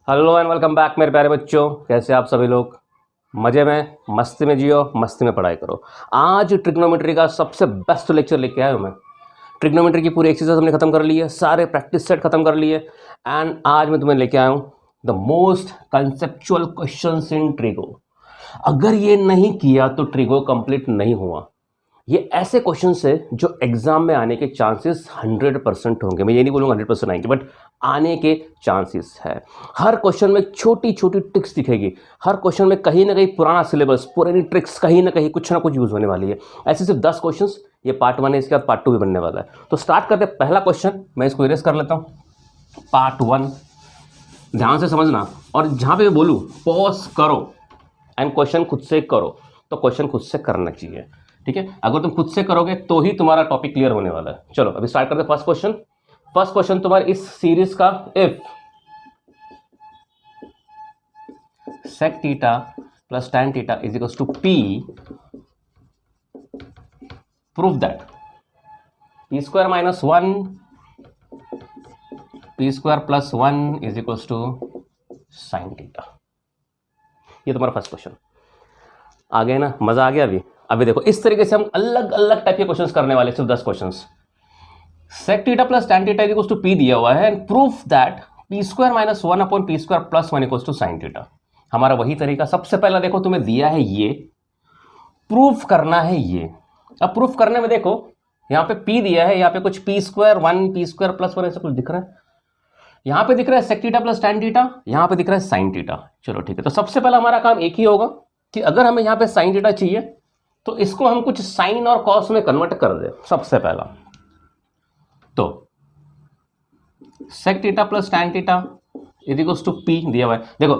Hello and welcome back मेरे प्यारे बच्चों। कैसे आप सभी लोग? मज़े में, मस्ती में जियो, मस्ती में पढ़ाई करो। आज ट्रिग्नोमेट्री का सबसे बेस्ट लेक्चर लेके आया हूँ मैं। ट्रिग्नोमेट्री की पूरी एक्सरसाइज हमने खत्म कर ली है, सारे प्रैक्टिस सेट खत्म कर लिए एंड आज मैं तुम्हें लेके आया हूँ the most conceptual questions in trigo. अगर ये नहीं किया तो ट्रिगो कंप्लीट नहीं हुआ। ये ऐसे क्वेश्चंस है जो एग्जाम में आने के चांसेस 100% होंगे। मैं ये नहीं बोलूँगा 100% आएंगे, बट आने के चांसेस है। हर क्वेश्चन में छोटी छोटी ट्रिक्स दिखेगी, हर क्वेश्चन में कहीं ना कहीं पुराना सिलेबस, पुरानी ट्रिक्स कहीं ना कहीं कुछ ना कुछ यूज होने वाली है। ऐसे सिर्फ 10 क्वेश्चंस, ये पार्ट 1 है, इसके बाद पार्ट 2 भी बनने वाला है। तो स्टार्ट करते हैं। पहला क्वेश्चन मैं इसको इरेज कर लेता हूँ। पार्ट 1 ध्यान से समझना, और जहाँ पे मैं बोलूँ पॉज करो एंड क्वेश्चन खुद से करो। तो क्वेश्चन खुद से करना चाहिए, ठीक है? अगर तुम खुद से करोगे तो ही तुम्हारा टॉपिक क्लियर होने वाला है। चलो अभी स्टार्ट करते हैं। First question. फर्स्ट क्वेश्चन तुम्हारे इस सीरीज का, if sec theta plus tan theta is equals to p, prove that p square minus 1 p square plus 1 is equals to sin theta. ये तुम्हारा फर्स्ट क्वेश्चन। आ गए ना? मजा आ गया? अभी देखो, इस तरीके से हम अलग अलग टाइप के क्वेश्चंस करने वाले, सिर्फ 10 questions. sec theta plus tan theta equals to p दिया हुआ है and proof that p square minus 1 upon p square plus 1 equals to sin theta. हमारा वही तरीका। सबसे पहला देखो, तुम्हें दिया है ये, प्रूफ करना है ये। अब प्रूफ करने में देखो, यहाँ पे p दिया है, यहाँ पे कुछ p square 1 p square plus 1 ऐसा कुछ दिख रहा है। यहाँ पे दिख रहा है sec theta plus tan theta, यहाँ पे दिख रहा है sin थीटा। चलो ठीक है, तो सबसे पहला हमारा काम एक ही होगा कि अगर हमें यहाँ पे sin थीटा चाहिए तो इसको हम कुछ साइन और कॉस में कन्वर्ट कर दे। सबसे पहला तो sec theta plus tan theta is equals to p दिया हुआ है। देखो,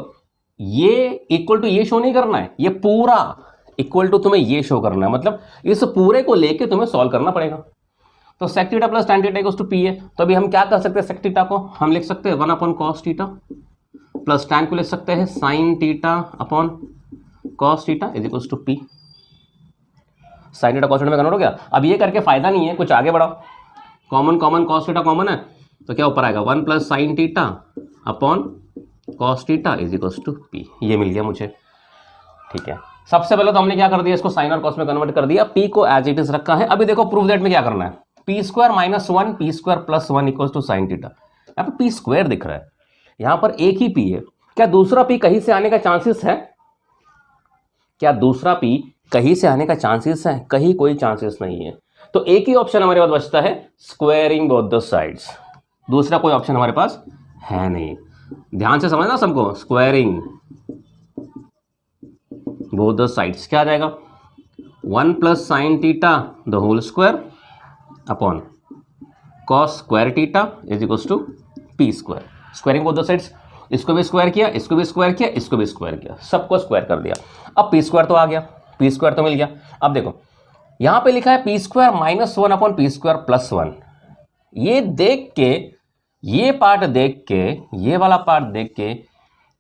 ये इक्वल टू ये शो नहीं करना है, ये पूरा इक्वल टू तुम्हें ये शो करना है। मतलब इस पूरे को लेके तुम्हें सॉल्व करना पड़ेगा। तो sec theta plus tan theta equals to p है। तो अभी हम क्या कर सकते हैं? sec थीटा को हम लिख सकते हैं 1 upon cos theta, plus tan को लिख सकते हैं sin theta upon cos theta is equals to p। Sine theta cos theta में कन्वर्ट हो गया। अब ये करके फायदा नहीं है, कुछ आगे बढ़ाओ। कॉमन कॉस थीटा कॉमन है, तो क्या ऊपर आएगा 1 plus sine theta upon cos theta is equals to p। ये मिल गया मुझे, ठीक है। सबसे पहले तो हमने क्या कर दिया, इसको साइन और कॉस में कन्वर्ट कर दिया, p को एज इट इज रखा है। अभी देखो प्रूफ दैट में क्या करना है, p square minus 1 p square plus 1 equals to sine theta. यहाँ पे p स्क्वायर दिख रहा है, यहाँ पर एक ही p है। क्या दूसरा p कहीं से आने का चांसेस है? क्या दूसरा p कहीं से आने का चांसेस है? कहीं कोई चांसेस नहीं है। तो एक ही ऑप्शन हमारे पास बचता है, स्क्वायरिंग बोथ द साइड्स। दूसरा कोई ऑप्शन हमारे पास है नहीं। ध्यान से समझना सबको, स्क्वायरिंग बोथ द साइड्स क्या आ जाएगा? 1 plus sine theta the whole square upon cos square theta is equals to p square. Squaring both the sides, इसको भी स्क्वायर किया, इसको भी स्क्वायर किया, इसको भी स्क्वायर किया, सबको स्क्वायर कर दिया। अब p स्क्वायर तो आ गया, p स्क्वायर तो मिल गया। अब देखो यहां पे लिखा है p square minus 1 upon p square plus 1। ये देख के, ये पार्ट देख के, ये वाला पार्ट देख के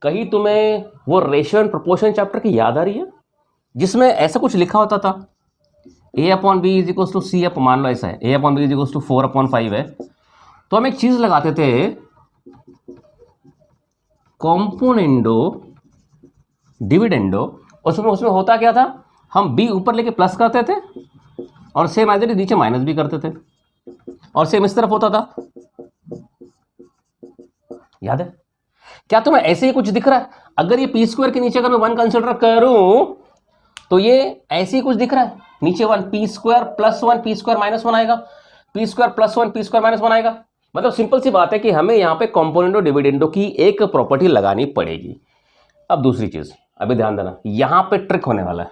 कहीं तुम्हें वो रेशियो एंड प्रोपोर्शन चैप्टर की याद आ रही है, जिसमें ऐसा कुछ लिखा होता था a upon b is equals to c. अप मान लो ऐसा है, a upon b is equals to 4 upon 5 है, तो हम एक चीज लगाते थे, कॉम्पोनेंडो डिविडेंडो। उसमें होता क्या था, हम b ऊपर लेके प्लस करते थे और सेम एज इट इज नीचे माइनस भी करते थे, और सेम इस तरफ होता था। याद है? क्या तुम्हें ऐसे ही कुछ दिख रहा है? अगर ये p स्क्वायर के नीचे अगर मैं 1 कंसिडर करूं तो ये ऐसे ही कुछ दिख रहा है, नीचे 1 p square plus 1 p square minus 1 आएगा, p square plus 1 p square minus 1 आएगा। मतलब सिंपल सी बात है कि हमें यहाँ पे कॉम्पोनेंटो डिविडेंडो की एक प्रॉपर्टी लगानी पड़ेगी। अब दूसरी चीज, अभी ध्यान देना, यहां पे ट्रिक होने वाला है।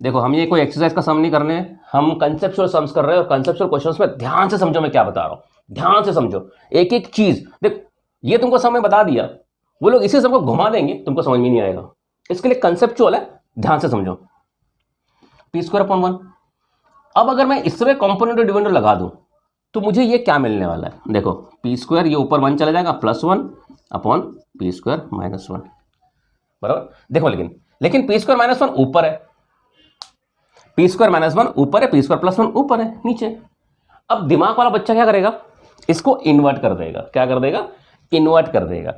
देखो, हम ये कोई एक्सरसाइज का सम नहीं करने, हम कंसेप्चुअल सम्स कर रहे हैं, और कंसेप्चुअल क्वेश्चंस में ध्यान से समझो मैं क्या बता रहा हूं। ध्यान से समझो एक एक चीज। देख, ये तुमको सम में बता दिया, वो लोग इसी सबको घुमा देंगे, तुमको समझ में नहीं आएगा। इसके लिए कंसेप्चुअल है, ध्यान से समझो। p square upon 1। अब अगर मैं इसमें कॉम्पोनेंटो डिविडेंडो लगा दूं तो मुझे ये क्या मिलने वाला है? देखो, p स्क्वायर ये ऊपर 1 चला जाएगा, plus 1 upon p square minus 1, बराबर। देखो लेकिन p स्क्वायर माइनस 1 ऊपर है, p स्क्वायर माइनस 1 ऊपर है, p स्क्वायर प्लस 1 ऊपर है नीचे। अब दिमाग वाला बच्चा क्या करेगा, इसको इन्वर्ट कर देगा। क्या कर देगा? इन्वर्ट कर देगा।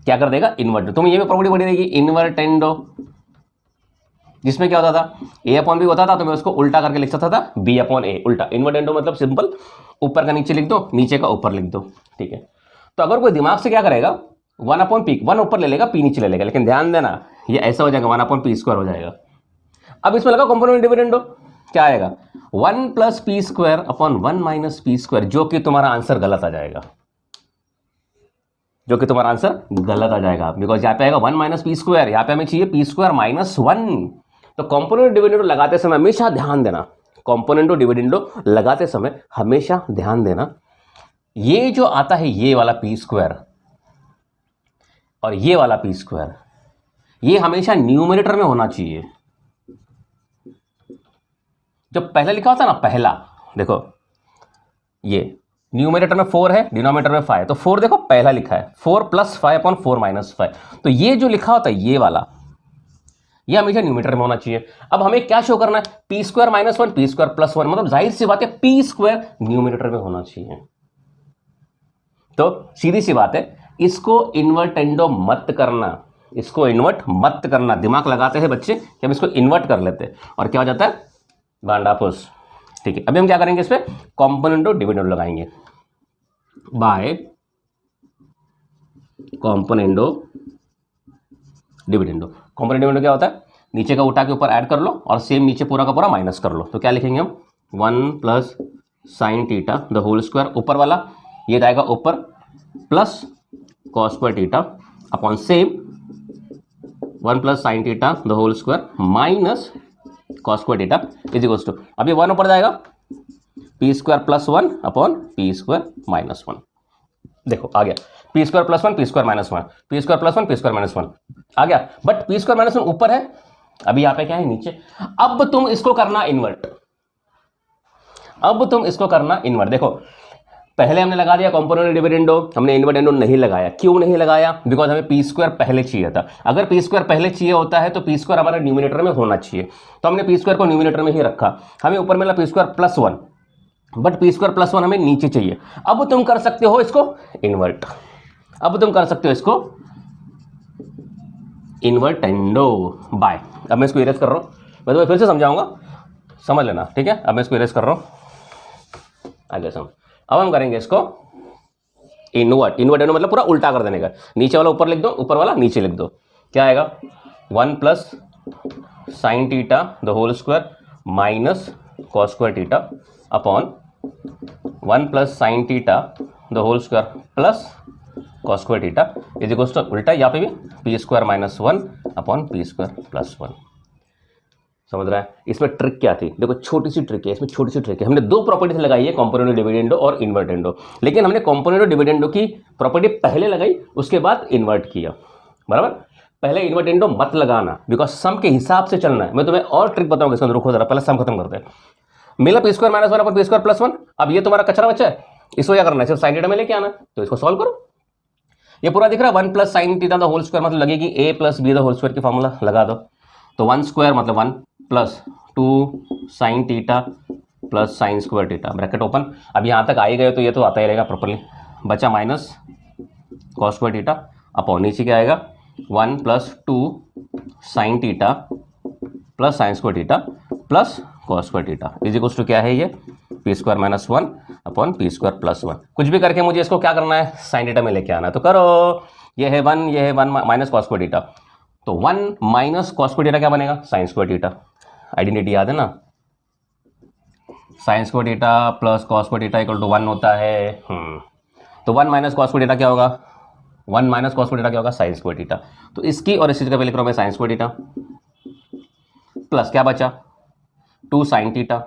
क्या कर देगा, इन्वर्ट। तुम्हें ये भी प्रॉपर्टी पड़ी रहेगी इन्वर्टेंडो, जिसमें क्या होता था a अपॉन बी होता था, तो मैं उसको उल्टा करके लिख सकता था b अपॉन a, उल्टा। इन्वर्टेंडो मतलब सिंपल, ऊपर का नीचे लिख दो, नीचे का ऊपर लिख दो, ठीक है। तो अगर कोई दिमाग से क्या करेगा, 1 अपॉन पी, 1 ऊपर ले लेगा, p नीचे ले लेगा, लेकिन ध्यान देना ये ऐसा हो जाएगा 1 अपॉन पी स्क्वायर हो जाएगा। अब इसमें लगा कंपोनेंट डिविडेंडो, क्या आएगा 1 plus P square upon 1 minus P square, जो कि तुम्हारा आंसर गलत आ जाएगा, जो कि तुम्हारा आंसर गलत आ जाएगा, बिकॉज यहाँ पे आएगा 1 माइनस पी स्क्वायर, यहाँ पे हमें चाहिए पी स्क्वायर माइनस 1। तो कंपोनेंट डिविडेंडो लगाते समय हमेशा ध्यान देना, कंपोनेंटो डिविडेंडो लगाते समय हमेशा ध्यान देना, ये जो आता है ये वाला पी स्क्वायर और ये वाला पी स्क्वायर, ये हमेशा न्यूमरेटर में होना चाहिए। जो पहले लिखा होता है ना, पहला देखो ये न्यूमरेटर में 4 है, डिनोमिनेटर में 5, तो 4 देखो पहला लिखा है, 4 प्लस 5 अपॉन 4 माइनस 5, तो ये जो लिखा होता है ये वाला, ये हमेशा न्यूमरेटर में होना चाहिए। अब हमें क्या शो करना है, P square minus 1 p square plus 1, मतलब जाहिर सी बात है पी स्क्वायर न्यूमरेटर में होना चाहिए। तो सीधी सी बात है, इसको इन्वर्टेंडो मत करना, इसको इन्वर्ट मत करना। दिमाग लगाते हैं बच्चे कि हम इसको इन्वर्ट कर लेते हैं और क्या हो जाता है, बांडापुस, ठीक है। अभी हम क्या करेंगे, इस पे कंपोनेंटो डिविडेंडो लगाएंगे, by componendo dividendo. Componendo dividendo क्या होता है, नीचे का उठा के ऊपर ऐड कर लो और सेम नीचे पूरा का पूरा माइनस कर लो, तो क्या लिखेंगे हम 1 plus sine theta the whole square, ऊपर वाला ये जाएगा ऊपर, plus cos square theta upon same 1 plus sine theta the whole square minus cos square theta is equals to, अब ये 1 ऊपर जाएगा p square plus 1 upon p square minus 1। देखो आ गया p square plus 1 p square minus 1, p square plus 1 p square minus 1 आ गया, but P square minus 1 ऊपर है, अभी यहाँ पे क्या है नीचे। अब तुम इसको करना इन्वर्ट, अब तुम इसको करना इन्वर्ट। देखो पहले हमने लगा दिया कंपोनेंट डिविडेंडो, हमने इन्वर्टेंडो नहीं लगाया। क्यों नहीं लगाया, बिकॉज हमें पी स्क्वायर पहले चाहिए था। अगर पी स्क्वायर पहले चाहिए होता है तो पी स्क्वायर हमारे न्यूमिनेटर में होना चाहिए, तो हमने पी स्क्वायर को न्यूमिनेटर में ही रखा। हमें ऊपर मिला P square plus 1, but P square plus 1 हमें नीचे चाहिए। अब तुम कर सकते हो इसको इन्वर्ट, अब तुम कर सकते हो इसको इन्वर्टेंडो बाय। अब मैं इसको इरेज कर रहा हूँ, मैं तुम्हें फिर से समझाऊंगा, समझ लेना, ठीक है। अब मैं इसको इरेज कर रहा हूँ, आगे समझ। अब हम करेंगे इसको इन्वर्ट, इन्वर्टेंडो मतलब पूरा उल्टा कर देने का, नीचे वाला ऊपर लिख दो, ऊपर वाला नीचे लिख दो। क्या आएगा 1 plus sine theta the whole square minus cos square theta upon 1 plus sine theta the whole square plus cos square theta is equals to उल्टा, यहाँ पे भी p square minus 1 upon p square plus 1। समझ रहा है, इसमें trick क्या थी, देखो छोटी सी ट्रिक है, इसमें छोटी सी ट्रिक है। हमने दो प्रॉपर्टीज लगाई है, कंपोनेंटो डिविडेंडो और इन्वर्टेंडो, लेकिन हमने कंपोनेंटो डिविडेंडो की प्रॉपर्टी पहले लगाई, उसके बाद इन्वर्ट किया, बराबर। पहले इन्वर्टेंडो मत लगाना, बिकॉज सम के हिसाब से चलना है। मैं तुम्हें और ट्रिक बताऊंगा, इसमें रुको जरा, पहले सम खत्म करते हैं। मिला P square minus 1 upon p square plus 1, अब ये तुम्हारा कचरा बच्चा है, इसको क्या करना है, सिर्फ साइन थीटा में लेके आना, तो इसको सॉल्व करो। ये पूरा दिख रहा है 1 plus sine theta the whole square, मतलब लगेगी a plus b the whole square की फॉर्मूला लगा दो, तो 1 स्क्वायर मतलब 1 plus 2 sine theta plus sine square theta, bracket open. अब यहाँ तक आए गए तो ये तो आता ही रहेगा प्रॉपर्ली, बचा minus cos square theta upon नीचे क्या आएगा 1 plus 2 sine theta plus sine square theta plus cos square theta is equals to क्या है ये p square minus 1 upon p square plus 1। कुछ भी करके मुझे इसको क्या करना है, साइन थीटा में लेके आना है, तो करो। ये है 1, ये है 1 माइनस कॉस स्क्वायर थीटा, तो 1 माइनस कॉस स्क्वायर थीटा क्या बनेगा, साइन स्क्वायर थीटा। आइडेंटिटी याद है ना, sine square theta plus cos square theta equal to 1 होता है। तो 1 माइनस कॉस स्क्वायर थीटा क्या होगा, 1 माइनस कॉस स्क्वायर थीटा क्या होगा, साइन स्क्वायर थीटा। तो इसकी और इसी जगह पे लिख रहा हूँ मैं साइन स्क्वायर थीटा, प्लस क्या बचा 2 साइन थीटा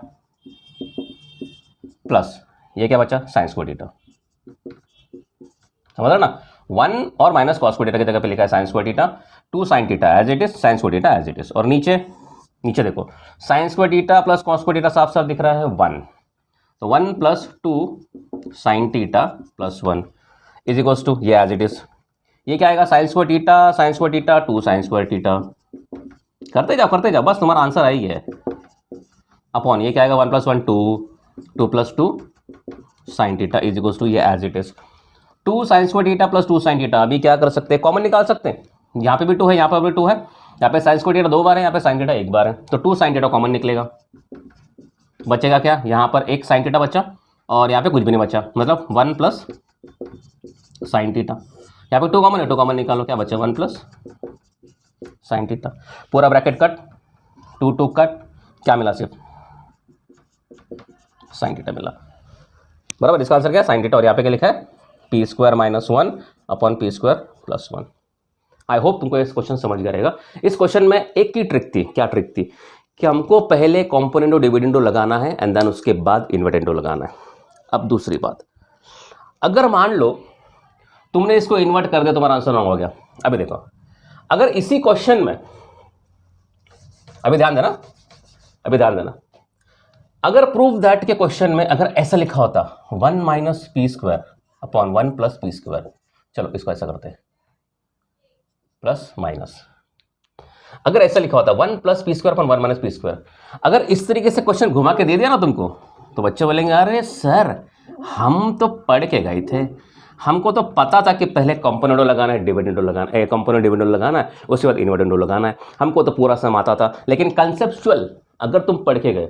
प्लस ये क्या बचा साइन स्क्वायर थीटा। समझ रहे ना, 1 और माइनस कॉस स्क्वायर थीटा की जगह पे लिखा है sine square theta, 2 sine theta as it is, sine square theta as it is, और नीचे नीचे देखो sine square theta plus cos square theta साफ साफ दिख रहा है 1, तो 1 plus 2 sine theta plus 1 is equals to ये एज इट इज। ये क्या आएगा sine square theta 2 sine square theta, करते जाओ बस तुम्हारा आंसर आई है, अपॉन ये क्या आएगा 1 plus 1 2 plus 2 sine theta is equals to ये as it is. 2 sine square theta plus 2 sine theta. अभी क्या कर सकते हैं, कॉमन निकाल सकते हैं। यहाँ पे भी 2 है, यहाँ पर भी 2 है, यहाँ पे साइन स्क्वायर थीटा 2 बार है, यहाँ पे साइन थीटा 1 बार है, तो 2 साइन थीटा कॉमन निकलेगा। बचेगा क्या, यहाँ पर 1 साइन थीटा बचा और यहाँ पे कुछ भी नहीं बचा, मतलब 1 प्लस साइन थीटा। यहाँ पे 2 कॉमन है, 2 कॉमन निकालो, क्या बचा 1 प्लस साइन थीटा। पूरा ब्रैकेट कट, 2 2 कट, क्या मिला, सिर्फ साइन थीटा मिला। बराबर, इसका आंसर क्या है, साइन थीटा। और यहाँ पे क्या लिखा है, P square minus 1 upon p square plus 1। I hope तुमको इस क्वेश्चन समझ गया रहेगा। इस क्वेश्चन में एक ही ट्रिक थी, क्या ट्रिक थी, कि हमको पहले कॉम्पोनेंडो डिविडेंडो लगाना है एंड देन उसके बाद इन्वर्टेंडो लगाना है। अब दूसरी बात, अगर मान लो तुमने इसको इन्वर्ट कर दिया, तुम्हारा आंसर रॉन्ग हो गया। अभी देखो, अगर इसी क्वेश्चन में, अभी ध्यान देना, अभी ध्यान देना, अगर प्रूव दैट के क्वेश्चन में अगर ऐसा लिखा होता 1 minus P square upon 1 plus P square, चलो इसको ऐसा करते हैं, प्लस माइनस, अगर ऐसा लिखा होता 1 plus P square upon 1 minus P square, अगर इस तरीके से क्वेश्चन घुमा के दे दिया ना तुमको, तो बच्चे बोलेंगे अरे सर हम तो पढ़ के गए थे, हमको तो पता था कि पहले कंपोनेंडो लगाना है, डिविडेंडो लगाना है, कंपोनेंट डिविडेंडो लगाना है, उसके बाद इन्वर्टेंडो लगाना है, हमको तो पूरा सम आता था। लेकिन कंसेप्चुअल अगर तुम पढ़ के गए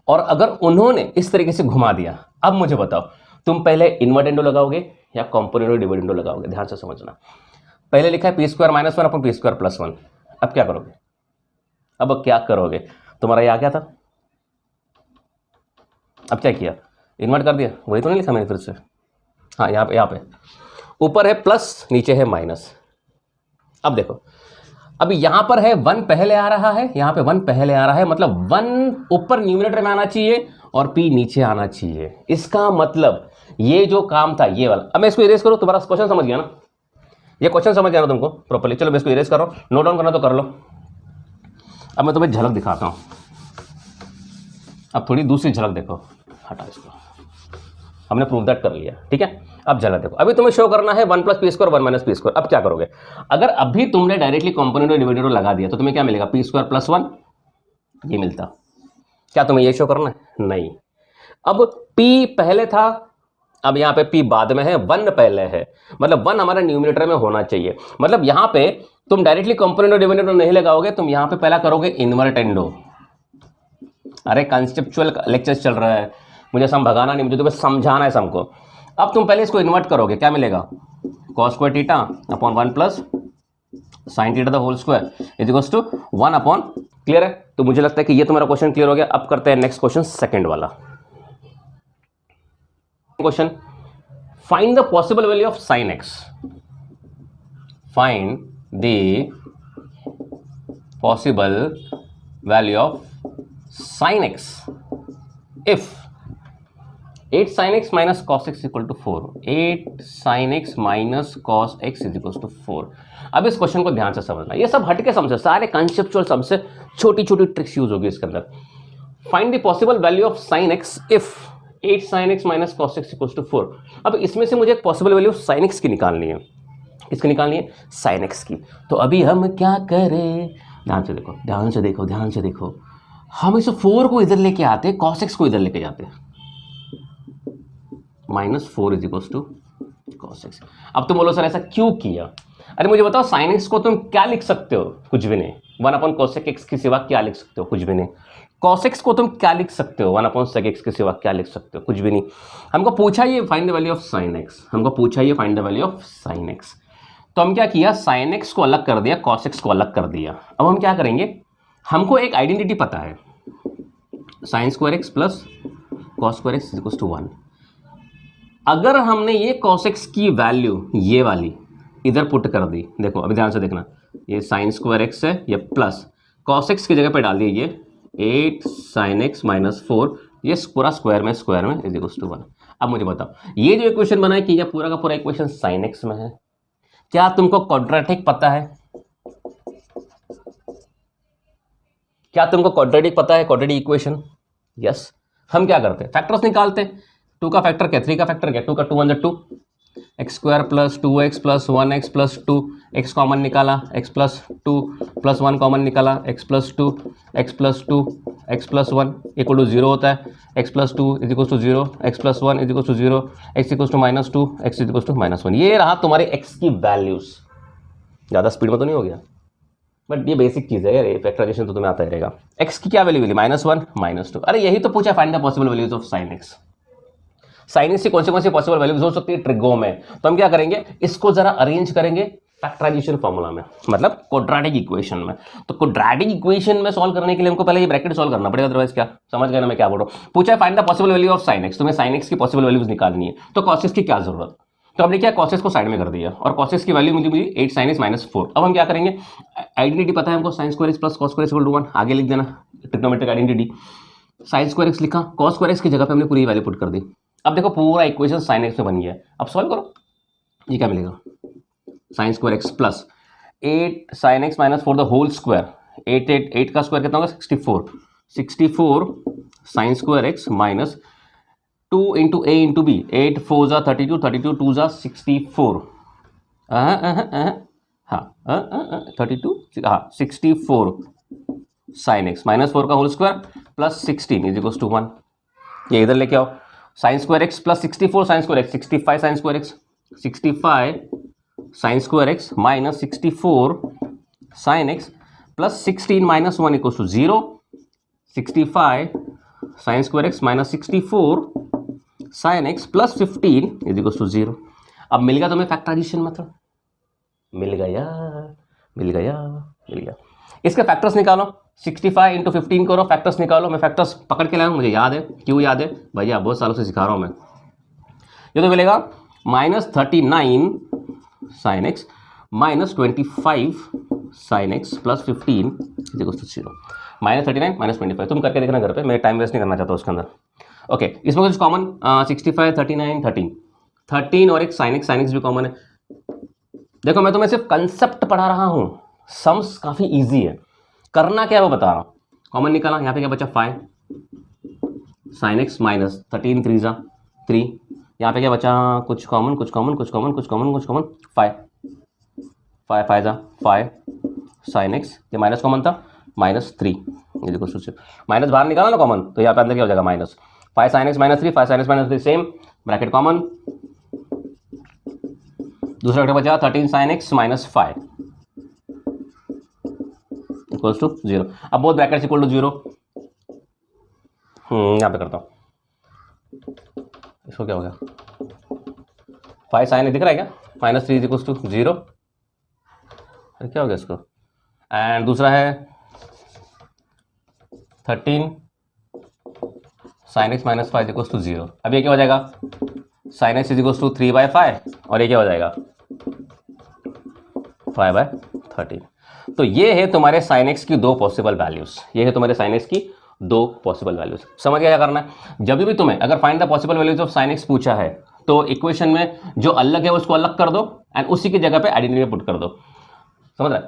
और अगर उन्होंने इस तरीके से घुमा दिया, अब मुझे बताओ तुम पहले इन्वर्टेंडो लगाओगे या कंपोनेंडो डिविडेंडो लगाओगे। ध्यान से समझना, पहले लिखा है P square minus 1 upon p square plus 1। अब क्या करोगे, अब क्या करोगे, तुम्हारा ये आ गया था, अब क्या किया, इन्वर्ट कर दिया, वही तो नहीं लिखा मैंने फिर से, हाँ यहाँ पे ऊपर है प्लस, नीचे है माइनस। अब देखो, अब यहाँ पर है 1 पहले आ रहा है, यहाँ पे 1 पहले आ रहा है, मतलब 1 ऊपर न्यूमरेटर में आना चाहिए और p नीचे आना चाहिए। इसका मतलब ये जो काम था ये वाला, अब मैं इसको इरेज करूँ, तुम्हारा क्वेश्चन समझ गया ना, ये क्वेश्चन समझ गया ना तुमको प्रॉपर्ली। चलो मैं इसको इरेज करो, नोट डाउन करना तो कर लो। अब मैं तुम्हें झलक दिखाता हूँ, अब थोड़ी दूसरी झलक देखो, हटा इसको, हमने प्रूव दैट कर लिया, ठीक है। अब झलक देखो, अभी तुम्हें शो करना है 1 plus P square 1 minus P square. अब क्या करोगे, अगर अभी तुमने डायरेक्टली कंपोनेंट और डिविडेंडो लगा दिया तो तुम्हें क्या मिलेगा, पी स्क्वायर प्लस 1 ये मिलता। क्या तुम्हें ये शो करना है, नहीं। अब p पहले था, अब यहाँ पे p बाद में है, 1 पहले है, मतलब 1 हमारा न्यूमरेटर में होना चाहिए। मतलब यहाँ पे तुम डायरेक्टली कंपोनेंट और डिविडेंडो नहीं लगाओगे, तुम यहाँ पे पहला करोगे इन्वर्टेंडो। अरे कंसेप्चुअल लेक्चर चल रहा है, मुझे सम भगाना नहीं, मुझे तुम्हें समझाना है सम को। अब तुम पहले इसको इन्वर्ट करोगे, क्या मिलेगा, cos square theta upon 1 plus sine theta the whole square is equals to 1 upon, clear है। तो मुझे लगता है कि ये तुम्हारा क्वेश्चन क्लियर हो गया। अब करते हैं नेक्स्ट क्वेश्चन, सेकंड वाला question, find the possible value of sine x, find the possible value of sin x if 8 sin x minus cos x equal to 4, 8 sin x minus cos x is equals to 4। अब इस question को ध्यान से समझना, ये सब हटके समझो, सारे कंसेप्चुअल सबसे छोटी छोटी ट्रिक्स यूज होगी इसके अंदर। Find the possible value of sin x if 8 sin x minus cos x equals to 4। अब इसमें से मुझे एक possible value of sin x की निकालनी है, किसकी निकालनी है, sin x की। तो अभी हम क्या करें, ध्यान से देखो, ध्यान से देखो, ध्यान से देखो, हम इस 4 को इधर लेके आते, cos x को इधर लेके जाते, -4 is equals to cos x। अब तुम बोलो सर ऐसा क्यों किया, अरे मुझे बताओ sin x को तुम क्या लिख सकते हो, कुछ भी नहीं, 1 अपॉन cos x के सिवा क्या लिख सकते हो, कुछ भी नहीं। cos x को तुम क्या लिख सकते हो, 1 अपॉन sec x के सिवा क्या लिख सकते हो, कुछ भी नहीं। हमको पूछा ये find the value of sin x, हमको पूछा ये find the value of sin x। तो हम क्या किया, sin x को अलग कर दिया, cos x को अलग कर दिया। अब हम क्या करेंगे, हमको एक आइडेंटिटी पता है, sine square x plus cos square x is equal to 1। अगर हमने ये cos x की वैल्यू ये वाली इधर पुट कर दी, देखो अभी ध्यान से देखना, ये साइन स्क्वायर एक्स है, ये प्लस cos x की जगह पे डाल दिए ये 8 sin x माइनस 4, ये पूरा स्क्वायर में इज इक्वल टू 1। अब मुझे बताओ, ये जो इक्वेशन बना है कि यह पूरा का पूरा इक्वेशन sin x में है, क्या तुमको क्वाड्रेटिक पता है, क्या तुमको क्वाड्रेटिक पता है, क्वाड्रेटिक इक्वेशन, यस। हम क्या करते हैं, फैक्टर्स निकालते हैं, 2 का फैक्टर क्या, 3 का फैक्टर क्या, 2 का 2 1 2, x square plus 2x plus 1x plus 2, x common निकाला, x प्लस 2 प्लस 1 कॉमन निकाला, x plus 2, x plus 2 x plus one equal to zero होता है, x plus two is equal to zero, x plus one is equal to zero, x equal to minus two, x is equal to minus one. ये रहा तुम्हारे x की values. ज़्यादा speed में तो नहीं हो गया, बट ये बेसिक चीज़ है यार, ये फैक्टराइजेशन तो तुम्हें आता ही रहेगा। एक्स की क्या वैल्यू मिली, माइनस वन माइनस टू। अरे यही तो पूछा, find the possible values of sine x. Sine x की कौन सी पॉसिबल वैल्यूज हो सकती है ट्रिगो में, तो हम क्या करेंगे, इसको जरा अरेंज करेंगे फैक्टराइजेशन फॉर्मूला में, मतलब क्वाड्रेटिक इक्वेशन में। तो क्वाड्रेटिक इक्वेशन में सॉल्व करने के लिए हमको पहले ये ब्रैकेट सॉल्व करना पड़ेगा, अदरवाइज क्या, समझ गए ना मैं क्या बोल रहा हूँ। पूछा है find the possible value of sine x, तुम्हें साइन एक्स की पॉसिबल वैल्यूज निकालनी है, तो कॉस एक्स की क्या जरूरत, तो हमने क्या कॉस एक्स को साइड में कर दिया और कॉस एक्स की वैल्यू मुझे 8 sin x माइनस 4। अब हम क्या करेंगे, आइडेंटिटी पता है हमको, sine square x plus cos square x equal to 1, आगे लिख देना trigonometric identity. Sine square x लिखा, कॉस स्क्वायर एक्स की जगह पे हमने पूरी वैल्यू पुट कर दी। अब देखो पूरा इक्वेशन साइन एक्स में बन गया है, अब सॉल्व करो, ये क्या मिलेगा, sine square x plus 8 sin x minus 4 the whole square, 8 का स्क्वायर कितना होगा 64 sine square x minus 2 into a into b, 8 4 जा 32, 32 2 जा 64, हाँ 32 हाँ 64 साइन एक्स माइनस 4 का whole square plus 16 is equal to 1। ये इधर लेके आओ, sine square x plus 64 sine square x, 65 sine square x, 65 sine square x minus 64 sine x plus 16 minus 1 equal to 0, 65 sine square x minus 64 sine x plus 15 is equal to 0। अब मिल गया तुम्हें factorisation method, मिल गया। इसके factors निकालो, 65 into 15 करो, factors निकालो। मैं factors पकड़ के लाया हूँ, मुझे याद है, क्यों याद है भैया, बहुत सालों से सिखा रहा हूँ मैं। ये तो मिलेगा minus 39 sine x minus 25 sine x plus 15 is equal to 0। Minus 39 minus 25 तुम करके देखना घर पे, मैं टाइम वेस्ट नहीं करना चाहता उसके अंदर। ओके, इसमें कुछ कॉमन 65 39 13 और एक साइन एक्स भी कॉमन है। देखो मैं तुम्हें सिर्फ कंसेप्ट पढ़ा रहा हूँ, सम्स काफ़ी इजी है, करना क्या है वो बता रहा हूँ। कॉमन निकाला, यहाँ पे क्या बचा 5 साइन एक्स माइनस 13 3 जा 3, यहाँ पे क्या बचा कुछ कॉमन 5 5 जा 5 साइन एक्स, ये माइनस कॉमन था माइनस 3 माइनस बाहर निकाला ना कॉमन, तो यहाँ पे अंदर क्या हो जाएगा minus 5 sine x minus 3 5 sine x minus 3 same bracket common, दूसरा ब्रैकेट बचा 13 sine x minus 5 equals to 0। अब बोथ ब्रैकेट्स इक्वल टू 0, यहाँ पे करता हूँ, इसको क्या हो गया 5 साइन दिख रहा है क्या, माइनस 3 इक्वल्स टू 0, क्या हो गया इसको। एंड दूसरा है 13 sine x minus 5 equals to 0। अब ये क्या हो जाएगा sine x is equals to 3/5 और ये क्या हो जाएगा 5/13। तो ये है तुम्हारे साइन एक्स की दो पॉसिबल वैल्यूज, ये है तुम्हारे साइन एक्स की दो पॉसिबल वैल्यूज। समझ गया क्या करना है, जब भी तुम्हें अगर find the possible values of sine x पूछा है तो इक्वेशन में जो अलग है उसको अलग कर दो एंड उसी की जगह पे आइडेंटिटी पुट कर दो, समझ रहे।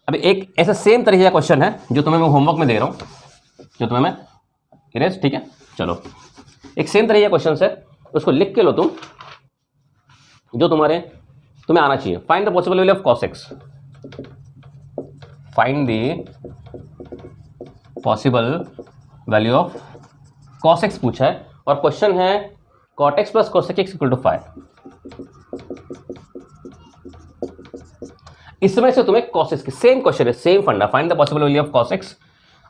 अभी एक ऐसा सेम तरीके का क्वेश्चन है जो तुम्हें मैं होमवर्क में दे रहा हूँ, जो तुम्हें मैं इरेज, ठीक है चलो, एक सेम तरीके का क्वेश्चन है, उसको लिख के लो तुम, जो तुम्हें आना चाहिए। Find the possible value of cos x, find the possible value of cos x पूछा है और क्वेश्चन है cot x plus cos x equal to 5। इसमें से तुम्हें cos x की सेम क्वेश्चन है, same funda, find the possible value of cos x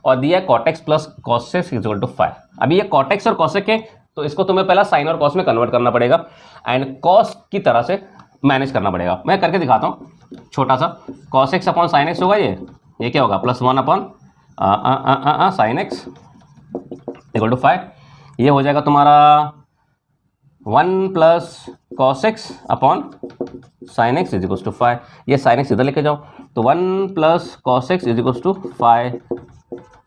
और दिया है cot x plus cos x equal to 5। अभी ये cot x और cos x है तो इसको तुम्हें पहला साइन और cos में कन्वर्ट करना पड़ेगा एंड cos की तरह से मैनेज करना पड़ेगा। मैं करके दिखाता हूँ छोटा सा, cos x upon sine x होगा, ये क्या होगा plus 1 upon sine x equal to 5। ये हो जाएगा तुम्हारा 1 plus cos x upon sine x is equal to 5। ये साइन एक्स इधर लेके जाओ तो 1 plus cos x is equal to 5